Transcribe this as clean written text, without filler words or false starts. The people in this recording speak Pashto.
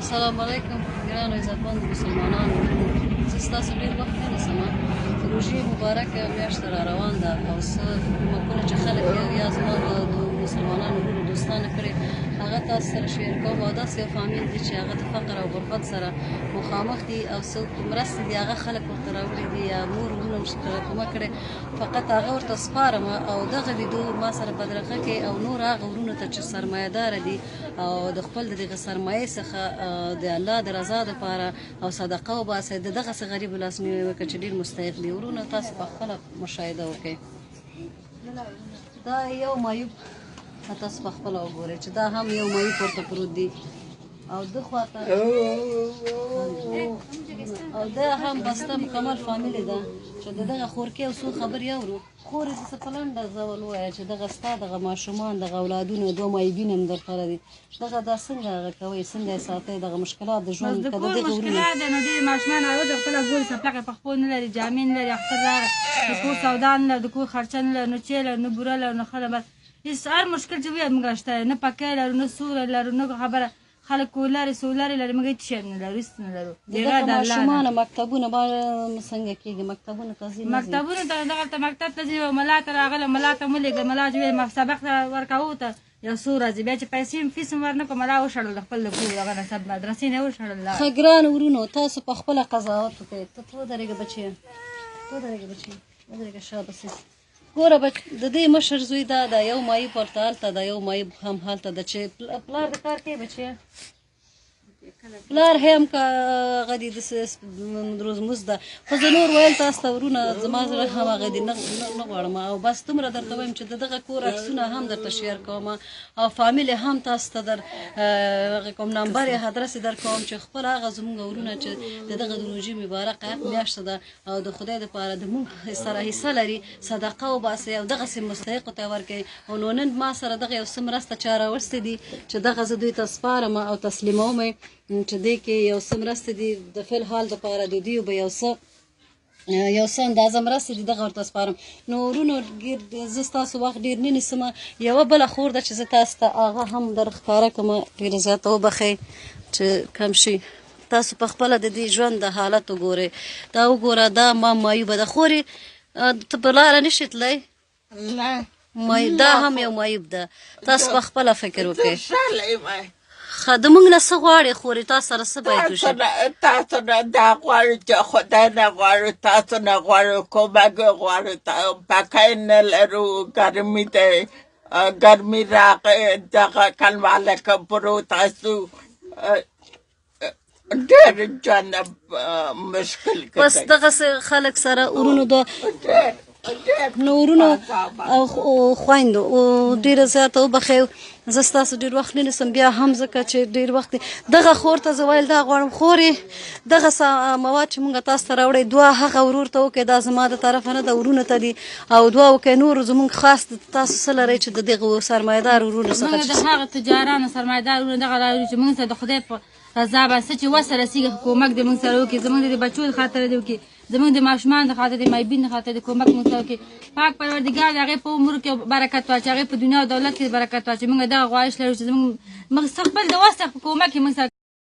السلام علیکم ګرانو عزتمندو مسلمانانو. زه ستاسو ډېر وخت نه نیسم. روژې مبارکه میاشت را روان ده او څه کومکونه چې خلک یا زما د مسلمانانو ورونو دوستانو کړي هغه تاسو سره شیر کوم. او داسې یو فامیل دی چې هغه د فقر او غربت سره مخامخ دي او څه مرستې دي هغه خلک ورته راوړي دي یا مور ورونه ورسره کومک کړی، فقط هغه ورته سپارم او دغه لیدو ما سره بدرقه کې او نور هغه ورونو ته چې سرمایه داره دي او د خپل د دغه سرمایې څخه د الله د رضا دپاره او صدقه وباسئ، د دغسې غریبو لاسنیوی وکړه چې ډېر مستحق دي. ورونه تاسو په خپله مشاهده وکړئ. دا یو معیوب تاسو په خپله وګورئ چې دا هم یو معیوب ورته پروت دی او د خواته او دا هم بسته مکمل فامیلی ده چې د دغه خورکې او څو خبرې اورو. خورې زه څه په لنډه ډول ووایه چې دغه ستا دغه ماشومان دغه اولادونه دوه معیوبین هم درسره دي، دغه دا څنګه هغه کوئ، څنګه یې ساتئ دغه مشکلات د ژوند که د دغه ورونه مشکلات دی نو ډېر ماشومان راوځي خپله ګوري څپلقې په خپو نه لري، جامې نه لري، اختر راغی د کور سودا نه لري، د کور خرچه نه لري، نه چی لري، نه بوره لري، نه خله. بس هېڅ هر مشکل چې وي موږ شته، نه پکۍ لرو، نه سوری لرو، نه خبره خلک کولرې سولرې لري، موږ هېڅ شی نه لرو، هېڅ نه لرو. دغه ماشومانه مکتبونه به څنګه کېږي؟ مکتبونه ته ځي مکتبونو ته دغلته مکتب ته ځي، ملا ته راغله، ملا ته مو لېږه، ملا چې ویل سبق ته ورکوو ته یو څو ورځې، بیا چې پیسې هم فیس هم ورنه کړو، ملا وشړل د خپل د کور هغه نصب مدرسې نه وشړل. ښه ګرانو ورونو تاسو په خپله قضاوت وکړئ. ته ودرېږه بچیه، ودرېږه بچیه، ودرېږه شابسې. ګوره د دې مشر زوی دا ده، یو معیوب ورته هلته ده، یو معیوب هم هلته ده چې پلار د کار کوي بچیه، پلار هم که هغه دي داسې روزموز ده. خو زه نور ویل تاسو ته ورونه زما زړه هم هغه دي نه غواړم او بس دومره درته وایم چې د دغه کور عکسونه هم درته شیر کوم او فامیل هم تاسو ته در هغه کوم نمبر یې ادرس یې در کوم چې خپل هغه زموږ ورونه چې د دغه د روژې مبارکه میاشته ده او د خدای دپاره د موږ سره حصه لري صدقه وباسئ او دغسې مستحقو ته ورکوئ. او نو نن ما سره دغه یو څه مرسته چا راوستې دي چې دغه زه دوی ته سپارم او تسلیموم چې دې کې یو څه مرستې دي د فی الحال دپاره د دوی به یو څه اندازه مرستې دي دغه ورته سپارم. نو ورونو زه ستاسو وخت ډېر نه نیسم. یوه بله خور ده چې زه تاسو ته هغه هم در ښکاره کړمه، ډېره زیاته وبښئ چې کم شي. تاسو په خپله د دې ژوند د حالت وګورئ. دا وګوره دا ما معیوبه ده. خورې ته په لاره نه شې تللی؟ دا هم یو معیوب ده. تاسو په خپله فکر وکړئ. ښه د موږ نه څه غواړې خورې؟ تاسو سره څه باید وشي؟ تاسو نه دا غواړو چې خدای نه غواړو، تاسو نه غواړو، کومک غواړو. پکۍ نه لرو، ګرمي دی، ګرمي راغی، دغه کلمالک پروت اسو، ډېر ژوند مشکل کوي. بس دغسې خلک سره ورونو د نو ورونو او خویندو ډېره زیاته وبښئ. زه ستاسو ډېر وخت نه نیسم، بیا هم ځکه چې ډېر وخت دی. دغه خور ته زه ویل دا غواړم خورې دغه مواد چې مونږ تاسو ته راوړئ دوه هغه ورور ته وکړئ، دا زما د طرفه نه ده، ورونو ته دي او دوه وکړئ نور زموږ خاص تاسو څه لرئ چې د دغه سرمایهدار ورونو څخه موږ د هغه تجارانو سرمایهدار ورونه دغه راوړي چې موږ سره د خدای په رضا باندې چې وسه رسېږي کومک دې موږ سره وکړي، زموږ د بچو د خاطر دې وکړي، زموږ د ماشومان د خاطر د معیوبین د خاطر د کومک موږ سره وکړي. پاک پروردګار د هغې په عمر کې برکت واچوي، هغې په دنیا او دولت کې برکت واچوي. موږ دغه خواهش لرو چې زموږ خپل د وس په کومک کې موږ سره